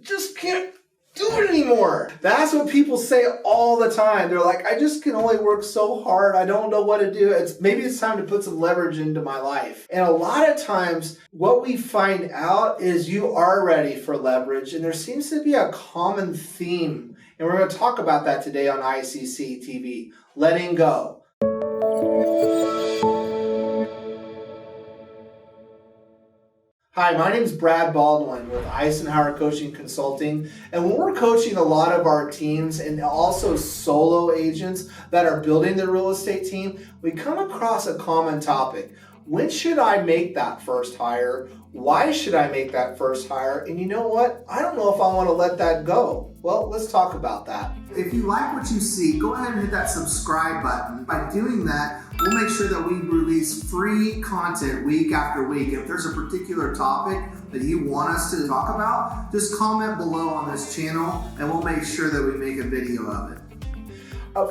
just can't do it anymore. That's what people say all the time. They're like, I just can only work so hard. I don't know what to do. Maybe it's time to put some leverage into my life. And a lot of times what we find out is you are ready for leverage, and there seems to be a common theme. And we're going to talk about that today on ICC TV, letting go. Hi, my name is Brad Baldwin with Icenhower Coaching Consulting, and when we're coaching a lot of our teams and also solo agents that are building their real estate team, we come across a common topic. When should I make that first hire? Why should I make that first hire? And you know what? I don't know if I want to let that go. Well, let's talk about that. If you like what you see, go ahead and hit that subscribe button. By doing that, we'll make sure that we release free content week after week. If there's a particular topic that you want us to talk about, just comment below on this channel and we'll make sure that we make a video of it.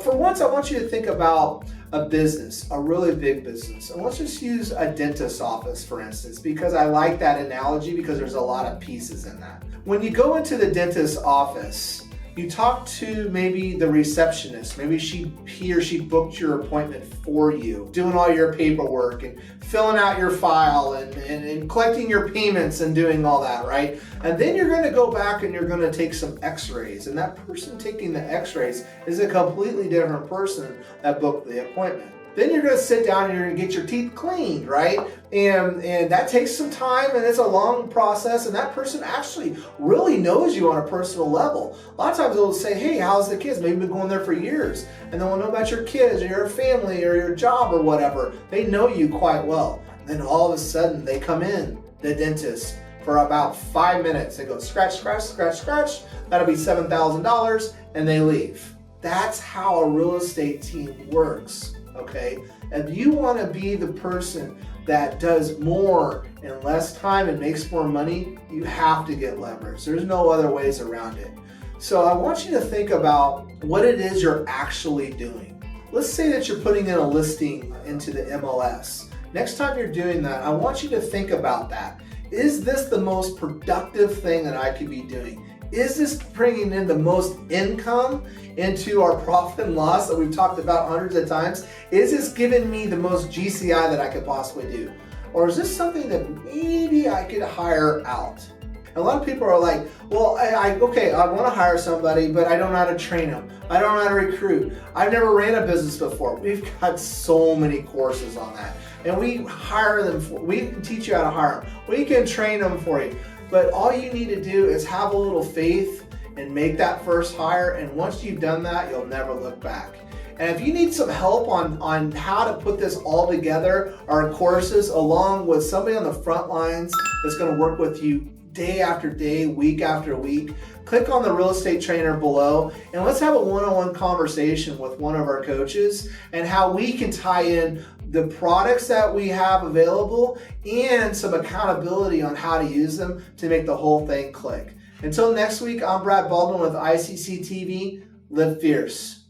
For once, I want you to think about a business, a really big business. And let's just use a dentist's office, for instance, because I like that analogy because there's a lot of pieces in that. When you go into the dentist's office, you talk to maybe the receptionist. Maybe he or she booked your appointment for you, doing all your paperwork and filling out your file and collecting your payments and doing all that, right? And then you're going to go back and you're going to take some x-rays. And that person taking the x-rays is a completely different person that booked the appointment. Then you're going to sit down and you're going to get your teeth cleaned, right? And that takes some time and it's a long process, and that person actually really knows you on a personal level. A lot of times they'll say, hey, how's the kids? Maybe you've been going there for years. And they'll know about your kids or your family or your job or whatever. They know you quite well. And then all of a sudden they come in, the dentist, for about 5 minutes. They go scratch, scratch, scratch, scratch. That'll be $7,000, and they leave. That's how a real estate team works. Okay, if you want to be the person that does more in less time and makes more money, you have to get leverage. There's no other ways around it. So I want you to think about what it is you're actually doing. Let's say that you're putting in a listing into the MLS. Next time you're doing that, I want you to think about that. Is this the most productive thing that I could be doing? Is this bringing in the most income into our profit and loss that we've talked about hundreds of times? Is this giving me the most GCI that I could possibly do? Or is this something that maybe I could hire out? And a lot of people are like, well, I want to hire somebody, but I don't know how to train them. I don't know how to recruit. I've never ran a business before. We've got so many courses on that. And we hire them, we can teach you how to hire them. We can train them for you. But all you need to do is have a little faith and make that first hire. And once you've done that, you'll never look back. And if you need some help on how to put this all together, our courses, along with somebody on the front lines that's going to work with you day after day, week after week, click on the real estate trainer below and let's have a one-on-one conversation with one of our coaches and how we can tie in the products that we have available and some accountability on how to use them to make the whole thing click. Until next week, I'm Brad Baldwin with ICC TV. Live fierce.